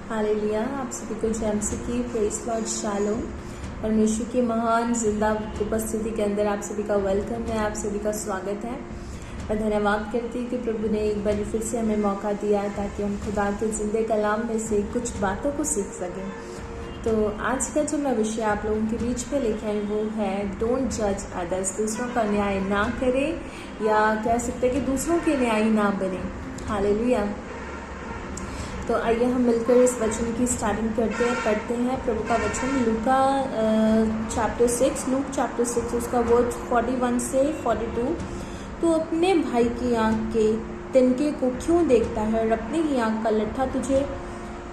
Hallelujah. आप सभी को जेएमसी की प्रेज लॉर्ड शालोम। परमेश्वर की महान जिंदा उपस्थिति के अंदर आप सभी का वेलकम है, आप सभी का स्वागत है। मैं धन्यवाद करती हूँ कि प्रभु ने एक बार फिर से हमें मौका दिया है ताकि हम खुदा के जिंदे कलाम में से कुछ बातों को सीख सकें। तो आज का जो मैं विषय आप लोगों के बीच में लेके आई वो है डोंट जज अदर्स। दूसरों का न्याय ना करें, या कह सकते हैं कि दूसरों के न्याय ना बने। हालेलुया। तो आइए हम मिलकर इस वचन की स्टार्टिंग पढ़ते हैं प्रभु का वचन लूक चैप्टर 6 उसका वर्ड 41 से 42। तो अपने भाई की आंख के तिनके को क्यों देखता है और अपनी ही आंख का लट्ठा तुझे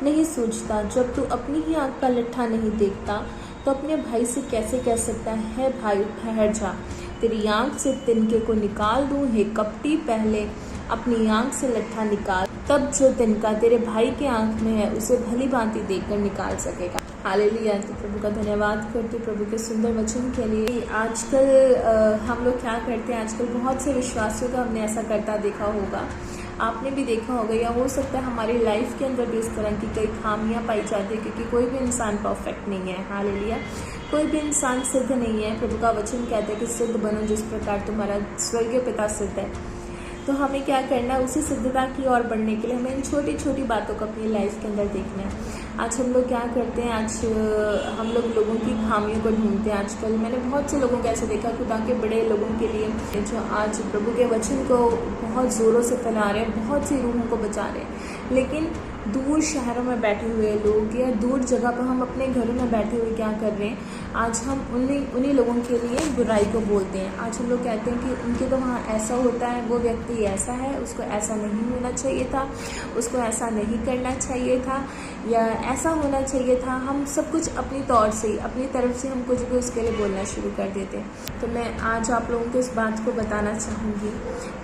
नहीं सूझता? जब तू अपनी ही आंख का लट्ठा नहीं देखता तो अपने भाई से कैसे कह सकता है भाई ठहर जा, तेरी आंख से तिनके को निकाल दूं? हे कपटी, पहले अपनी आंख से लट्ठा निकाल, तब जो तिनका तेरे भाई के आंख में है उसे भली भांति देखकर निकाल सकेगा। हालेलुया। तो प्रभु का धन्यवाद करते प्रभु के सुंदर वचन के लिए। आजकल हम लोग क्या करते हैं, आजकल बहुत से विश्वासियों का हमने ऐसा करता देखा होगा, आपने भी देखा होगा, या हो सकता है हमारी लाइफ के अंदर भी इस तरह की कई खामियां पाई जाती है, क्योंकि कोई भी इंसान परफेक्ट नहीं है। हालेलुया। कोई भी इंसान सिद्ध नहीं है। प्रभु का वचन कहता है कि सिद्ध बनो जिस प्रकार तुम्हारा स्वर्गीय पिता सिद्ध है। तो हमें क्या करना है, उसी सिद्धता की ओर बढ़ने के लिए हमें इन छोटी छोटी बातों को अपनी लाइफ के अंदर देखना है। आज हम लोग क्या करते हैं, आज हम लोगों की खामियों को ढूंढते हैं। आजकल मैंने बहुत से लोगों को ऐसे देखा, खुदा के बड़े लोगों के लिए जो आज प्रभु के वचन को बहुत ज़ोरों से फैला रहे हैं, बहुत सी रूहों को बचा रहे हैं, लेकिन दूर शहरों में बैठे हुए लोग या दूर जगह पर हम अपने घरों में बैठे हुए क्या कर रहे हैं, आज हम उन्हीं लोगों के लिए बुराई को बोलते हैं। आज हम लोग कहते हैं कि उनके तो वहाँ ऐसा होता है, वो व्यक्ति ऐसा है, उसको ऐसा नहीं होना चाहिए था, उसको ऐसा नहीं करना चाहिए था, या ऐसा होना चाहिए था। हम सब कुछ अपनी तौर से, अपनी तरफ से हम कुछ भी उसके लिए बोलना शुरू कर देते हैं। तो मैं आज आप लोगों को इस बात को बताना चाहूँगी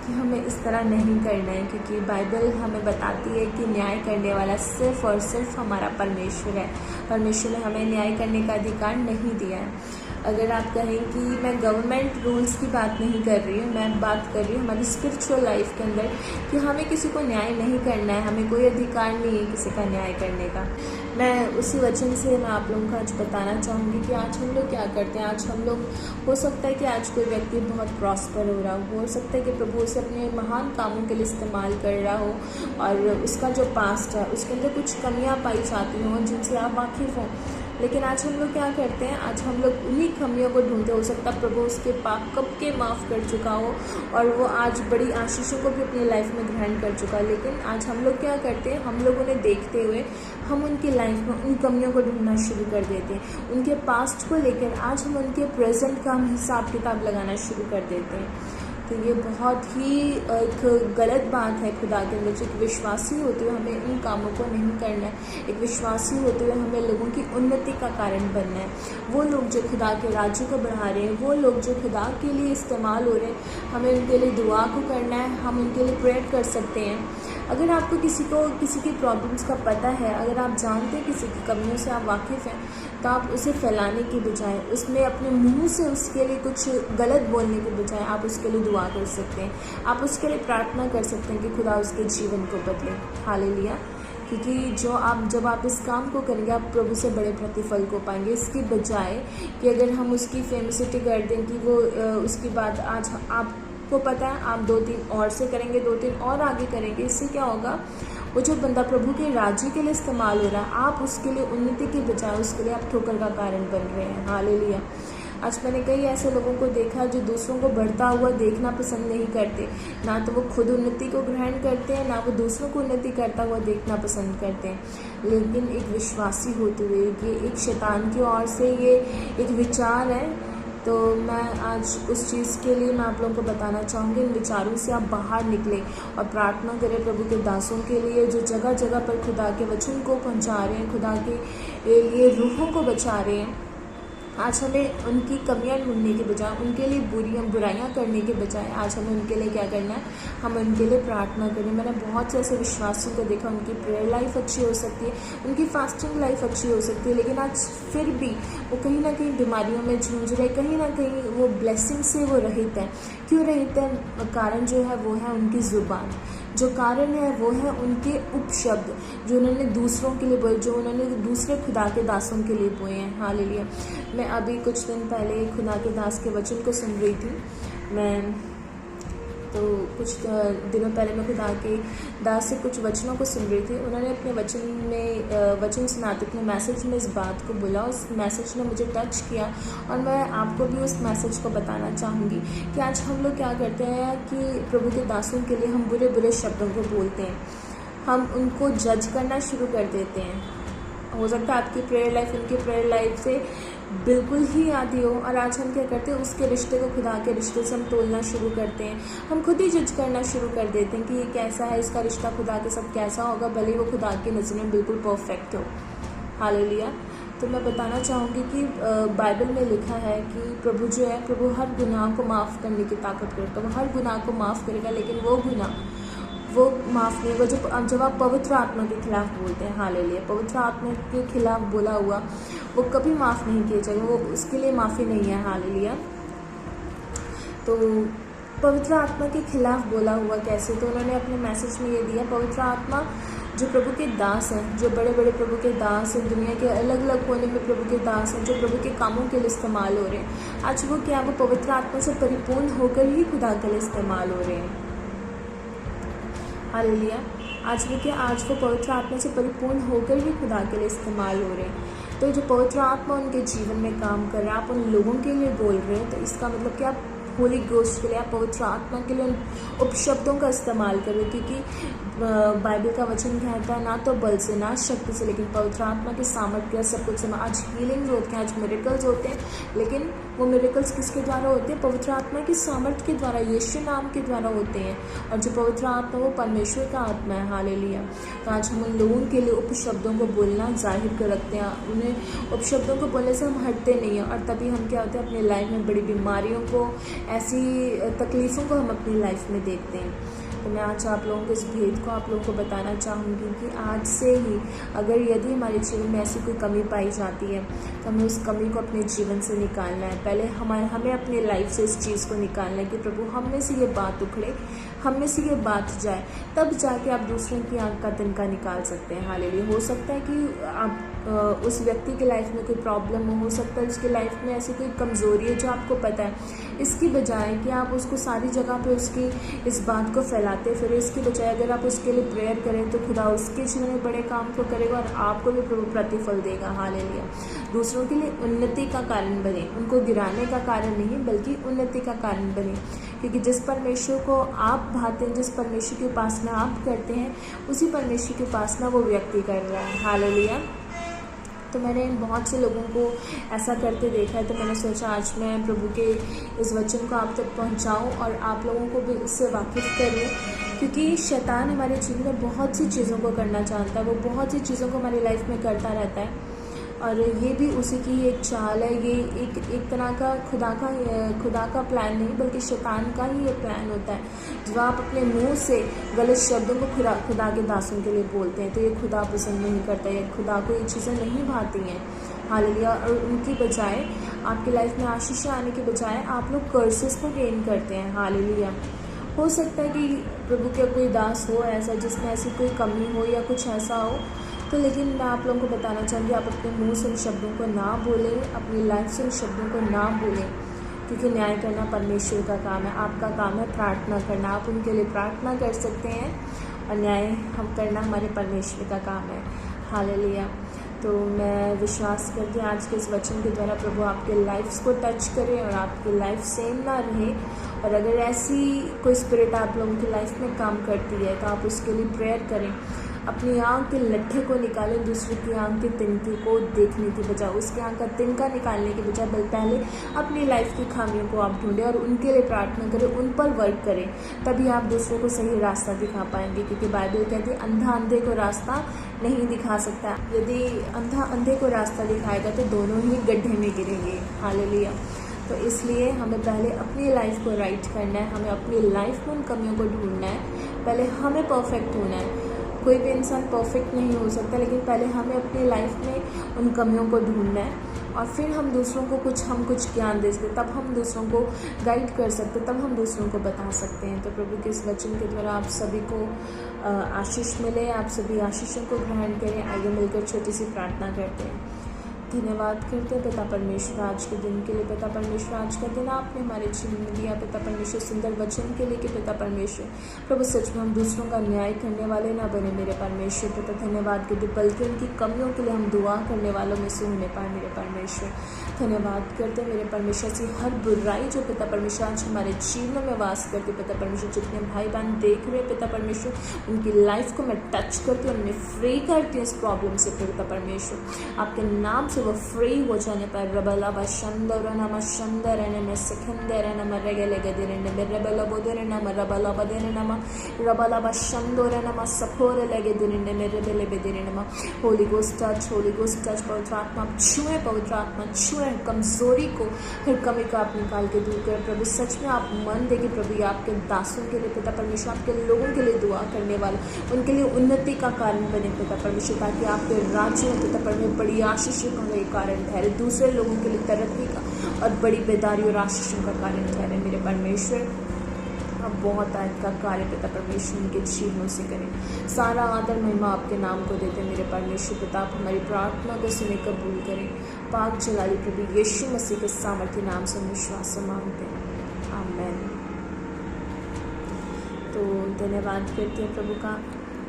कि हमें इस तरह नहीं करना है, क्योंकि बाइबल हमें बताती है कि न्याय करने वाला सिर्फ और सिर्फ हमारा परमेश्वर है। परमेश्वर ने हमें न्याय करने का अधिकार नहीं दिया है। अगर आप कहें कि मैं गवर्नमेंट रूल्स की बात नहीं कर रही हूँ, मैं बात कर रही हूँ हमारी स्पिरिचुअल लाइफ के अंदर, कि हमें किसी को न्याय नहीं करना है, हमें कोई अधिकार नहीं है किसी का न्याय करने का। मैं उसी वचन से मैं आप लोगों को आज बताना चाहूँगी कि आज हम लोग क्या करते हैं। आज हम लोग, हो सकता है कि आज कोई व्यक्ति बहुत प्रॉस्पर हो रहा हो सकता है कि प्रभु उसे अपने महान कामों के लिए इस्तेमाल कर रहा हो, और उसका जो पास्ट है उसके अंदर कुछ कमियाँ पाई जाती हों जिनसे आप वाकिफ़ हों। लेकिन आज हम लोग क्या करते हैं, आज हम लोग उन्हीं कमियों को ढूंढते। हो सकता है प्रभु उसके पाप कब के माफ़ कर चुका हो और वो आज बड़ी आशीषों को भी अपनी लाइफ में ग्रहण कर चुका है, लेकिन आज हम लोग क्या करते हैं, हम लोग उन्हें देखते हुए हम उनकी लाइफ में उन कमियों को ढूंढना शुरू कर देते हैं। उनके पास्ट को लेकर आज हम उनके प्रेजेंट का हम हिसाब किताब लगाना शुरू कर देते हैं। तो ये बहुत ही एक गलत बात है खुदा के अंदर। जो एक विश्वासी होते हुए हमें इन कामों को नहीं करना है। एक विश्वासी होते हुए हमें लोगों की उन्नति का कारण बनना है। वो लोग जो खुदा के राज्य को बढ़ा रहे हैं, वो लोग जो खुदा के लिए इस्तेमाल हो रहे हैं, हमें उनके लिए दुआ को करना है, हम उनके लिए प्रेयर कर सकते हैं। अगर आपको किसी की प्रॉब्लम्स का पता है, अगर आप जानते हैं किसी की कमियों से आप वाकिफ़ हैं, तो आप उसे फैलाने की बजाय, उसमें अपने मुंह से उसके लिए कुछ गलत बोलने के बजाय आप उसके लिए दुआ कर सकते हैं। आप उसके लिए प्रार्थना कर सकते हैं कि खुदा उसके जीवन को बदले। हालेलुया। क्योंकि जब आप इस काम को करेंगे, आप प्रभु से बड़े प्रतिफल को पाएंगे। इसकी बजाय कि अगर हम उसकी फेमसिटी कर दें कि वो उसकी बात आज आपको पता है, आप 2-3 और से करेंगे, 2-3 और आगे करेंगे, इससे क्या होगा, वो जो बंदा प्रभु के राज्य के लिए इस्तेमाल हो रहा है, आप उसके लिए उन्नति के बजाय उसके लिए आप ठोकर का कारण बन रहे हैं। हालेलुया। आज मैंने कई ऐसे लोगों को देखा जो दूसरों को बढ़ता हुआ देखना पसंद नहीं करते। ना तो वो खुद उन्नति को ग्रहण करते हैं, ना वो दूसरों को उन्नति करता हुआ देखना पसंद करते हैं। लेकिन एक विश्वासी होते हुए ये एक शैतान की ओर से ये एक विचार है। तो मैं आज उस चीज़ के लिए मैं आप लोगों को बताना चाहूँगी, इन विचारों से आप बाहर निकलें और प्रार्थना करें प्रभु के दासों के लिए जो जगह जगह पर खुदा के वचन को पहुँचा रहे हैं, खुदा के लिए रूहों को बचा रहे हैं। आज हमें उनकी कमियां ढूंढने के बजाय, उनके लिए बुराइयां करने के बजाय, आज हमें उनके लिए क्या करना है, हम उनके लिए प्रार्थना करें। मैंने बहुत से ऐसे विश्वासियों को देखा, उनकी प्रेयर लाइफ अच्छी हो सकती है, उनकी फास्टिंग लाइफ अच्छी हो सकती है, लेकिन आज फिर भी वो कहीं ना कहीं बीमारियों में जूझ रहे, कहीं ना कहीं वो ब्लेसिंग से वो रहित है। क्यों रहित है? कारण जो है वो है उनकी ज़ुबान। जो कारण है वो है उनके उपशब्द जो उन्होंने दूसरों के लिए बोए, जो उन्होंने दूसरे खुदा के दासों के लिए बोए हैं। हालेलुया। मैं अभी कुछ दिन पहले खुदा के दास के वचन को सुन रही थी। कुछ दिनों पहले मैं खुदा के दास से कुछ वचनों को सुन रही थी। उन्होंने अपने वचन सुनाते अपने मैसेज में इस बात को बोला। उस मैसेज ने मुझे टच किया और मैं आपको भी उस मैसेज को बताना चाहूँगी कि आज हम लोग क्या करते हैं कि प्रभु के दासों के लिए हम बुरे बुरे शब्दों को बोलते हैं, हम उनको जज करना शुरू कर देते हैं। हो सकता है आपकी प्रेयर लाइफ उनकी प्रेयर लाइफ से बिल्कुल ही आधी हो, और आज हम क्या करते हैं उसके रिश्ते को खुदा के रिश्ते से हम तोलना शुरू करते हैं। हम खुद ही जज करना शुरू कर देते हैं कि ये कैसा है, इसका रिश्ता खुदा के साथ कैसा होगा, भले ही वो खुदा की नज़र में बिल्कुल परफेक्ट हो। हालेलुया। तो मैं बताना चाहूँगी कि बाइबल में लिखा है कि प्रभु जो है, प्रभु हर गुनाह को माफ़ करने की ताकत रखता है। वो हर गुनाह को माफ़ करेगा, लेकिन वो गुनाह वो माफ़ नहीं होगा जब आप पवित्र आत्मा के खिलाफ बोलते हैं। हालेलुया। पवित्र आत्मा के खिलाफ बोला हुआ वो कभी माफ़ नहीं किया जाएगा, वो उसके लिए माफ़ी नहीं है। हालेलुया। तो पवित्र आत्मा के खिलाफ बोला हुआ कैसे, तो उन्होंने अपने मैसेज में ये दिया, पवित्र आत्मा जो प्रभु के दास हैं, जो बड़े बड़े प्रभु के दास हैं, दुनिया के अलग अलग कोने में प्रभु के दास हैं, जो प्रभु के कामों के लिए इस्तेमाल हो रहे हैं, आज वो क्या, वो पवित्र आत्मा से परिपूर्ण होकर ही खुदा के लिए इस्तेमाल हो रहे हैं। हालेलुया। आज वो पवित्र आत्मा से परिपूर्ण होकर ही खुदा के लिए इस्तेमाल हो रहे हैं। तो जो पवित्र आत्मा उनके जीवन में काम कर रहा है, आप उन लोगों के लिए बोल रहे हैं, तो इसका मतलब कि आप होली गोस्ट के लिए, आप पवित्र आत्मा के लिए उन उपशब्दों का इस्तेमाल करें, क्योंकि बाइबल का वचन कहता है ना तो बल से ना शक्ति से, लेकिन पवित्र आत्मा की सामर्थ्य सब कुछ से। आज हीलिंग्स होते हैं, आज मिरेकल्स होते हैं, लेकिन वो मिरेकल्स किसके द्वारा होते हैं? पवित्र आत्मा की सामर्थ्य के द्वारा, यीशु नाम के द्वारा होते हैं। और जो पवित्र आत्मा वो परमेश्वर का आत्मा है। हालेलुया। तो आज हम उन लोगों के लिए उपशब्दों को बोलना जाहिर कर रखते हैं, उन्हें उपशब्दों को बोलने से हम हटते नहीं हैं, और तभी हम क्या होते हैं, अपनी लाइफ में बड़ी बीमारियों को, ऐसी तकलीफ़ों को हम अपनी लाइफ में देखते हैं। तो मैं आज आप लोगों को इस भेद को आप लोगों को बताना चाहूँगी कि आज से ही अगर यदि हमारे जीवन में ऐसी कोई कमी पाई जाती है तो हमें उस कमी को अपने जीवन से निकालना है। पहले हमें अपनी लाइफ से इस चीज़ को निकालना है कि प्रभु हम में से ये बात उखड़े, हम में से ये बात जाए, तब जाके आप दूसरों की आंख का तिनका निकाल सकते हैं। हालेलुया। हो सकता है कि आप उस व्यक्ति के लाइफ में कोई प्रॉब्लम हो सकता है उसके लाइफ में ऐसी कोई कमज़ोरी है जो आपको पता है, इसकी बजाय कि आप उसको सारी जगह पे उसकी इस बात को फैलाते फिर, इसकी बजाय अगर आप उसके लिए प्रेयर करें तो खुदा उसके जीवन में बड़े काम को करेगा और आपको भी प्रभु प्रतिफल देगा। हालेलुया। दूसरों के लिए उन्नति का कारण बने, उनको गिराने का कारण नहीं बल्कि उन्नति का कारण बने, क्योंकि जिस परमेश्वर को आप भाते हैं, जिस परमेश्वर की उपासना आप करते हैं, उसी परमेश्वर की उपासना वो व्यक्ति कर रहा है। हालेलुया। तो मैंने बहुत से लोगों को ऐसा करते देखा है, तो मैंने सोचा आज मैं प्रभु के इस वचन को आप तक पहुंचाऊं और आप लोगों को भी इससे वाकिफ़ करूं, क्योंकि शैतान हमारे जीवन में बहुत सी चीज़ों को करना चाहता है, वो बहुत सी चीज़ों को हमारी लाइफ में करता रहता है, और ये भी उसी की एक चाल है। ये एक तरह का खुदा का प्लान नहीं बल्कि शैतान का ही ये प्लान होता है। जब आप अपने मुंह से गलत शब्दों को खुदा के दासों के लिए बोलते हैं तो ये खुदा पसंद नहीं करता है, खुदा को ये चीज़ें नहीं भाती हैं। हालेलुया। और उनकी बजाय आपकी लाइफ में आशीष आने के बजाय आप लोग कर्सेस को गेन करते हैं। हालेलुया। हो सकता है कि प्रभु का कोई दास हो ऐसा जिसमें ऐसी कोई कमी हो या कुछ ऐसा हो, तो लेकिन मैं आप लोगों को बताना चाहूँगी आप अपने मुंह से उन शब्दों को ना बोलें, अपनी लाइफ से उन शब्दों को ना बोलें, क्योंकि न्याय करना परमेश्वर का काम है। आपका काम है प्रार्थना करना, आप उनके लिए प्रार्थना कर सकते हैं, और न्याय हम करना हमारे परमेश्वर का काम है। हालेलुया। तो मैं विश्वास करती हूँ आज के इस वचन के द्वारा प्रभु आपके लाइफ्स को टच करे और आपकी लाइफ सेम ना रहे। और अगर ऐसी कोई स्पिरिट आप लोगों की लाइफ में काम करती है तो आप उसके लिए प्रेयर करें, अपनी आँख के लट्ठे को निकालें, दूसरे की आँख के तिनके को देखने की बजाय, उसकी आँख का तिनका निकालने की बजाय पहले अपनी लाइफ की खामियों को आप ढूंढें और उनके लिए प्रार्थना करें, उन पर वर्क करें, तभी आप दूसरों को सही रास्ता दिखा पाएंगे। क्योंकि बाइबल कहती है अंधा अंधे को रास्ता नहीं दिखा सकता, यदि अंधा अंधे को रास्ता दिखाएगा तो दोनों ही गड्ढे में गिरेंगे। हालेलुया। तो इसलिए हमें पहले अपनी लाइफ को राइट करना है, हमें अपनी लाइफ में उन कमियों को ढूंढना है, पहले हमें परफेक्ट होना है। कोई भी इंसान परफेक्ट नहीं हो सकता, लेकिन पहले हमें अपनी लाइफ में उन कमियों को ढूंढना है, और फिर हम दूसरों को कुछ ज्ञान दे सकते, तब हम दूसरों को गाइड कर सकते, तब हम दूसरों को बता सकते हैं। तो प्रभु के इस वचन के द्वारा आप सभी को आशीष मिले, आप सभी आशीषों को ग्रहण करें। आइए मिलकर छोटी सी प्रार्थना करते हैं। धन्यवाद करते हैं पिता परमेश्वर आज के दिन के लिए। पिता परमेश्वर आज का दिन आपने हमारे जीवन में दिया। पिता परमेश्वर सुंदर वचन के लिए कि पिता परमेश्वर प्रभु सच में हम दूसरों का न्याय करने वाले ना बने मेरे परमेश्वर। पिता धन्यवाद के बल्कि उनकी कमियों के लिए हम दुआ करने वालों में से होने पाए मेरे परमेश्वर। धन्यवाद करते हैं मेरे परमेश्वर से हर बुराई जो पिता परमेश्वर आज हमारे जीवन में वास करते पिता परमेश्वर, जितने भाई बहन देख रहे हैं पिता परमेश्वर उनकी लाइफ को मैं टच करती हूँ, उन्हें फ्री करती हूँ इस प्रॉब्लम से पिता परमेश्वर। आपके नाम से वो फ्री हो जाने पर रबला बंदर नम शंदर नम सिखंदर नम रेगले गदर नम रबला बोदर नम रबला बदर नम रबला बंदर नम सफोर लगे दिन नम रबले बेदर नम। Holy ghost touch, holy ghost touch. पवित्र आत्मा छुए, पवित्र आत्मा छुए कमजोरी को, हर कमी को आप निकाल के दूर करें प्रभु। सच में आप मन देगी प्रभु, आपके दासों के लिए पिता परमेश्वर, आपके लोगों के लिए दुआ करने वाले उनके लिए उन्नति का कारण बने पिता परमेश्वर, ताकि आपके राज्य में पिता परमेश्वर बड़ी आशीषों का कारण ठहरे, दूसरे लोगों के लिए तरक्की का और बड़ी बेदारी और आशीषों का कारण ठहरे मेरे परमेश्वर। आप बहुत आज का कार्य पिता परमेश्वर उनके जीवनों से करें। सारा आदर महिमा आपके नाम को देते मेरे परमेश्वर पिता। आप हमारी प्रार्थना को सुने कबूल करें। पाक जलाली प्रभु यीशु मसीह के सामर्थ्य नाम से विश्वास से मांगते हैं, आमेन। तो धन्यवाद करते हैं प्रभु का।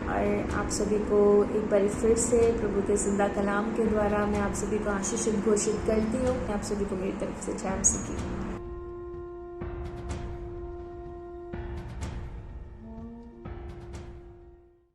और आप सभी को एक बार फिर से प्रभु के जिंदा कलाम के द्वारा मैं आप सभी को आशीषित घोषित करती हूँ। आप सभी को मेरी तरफ से जय मसीह की।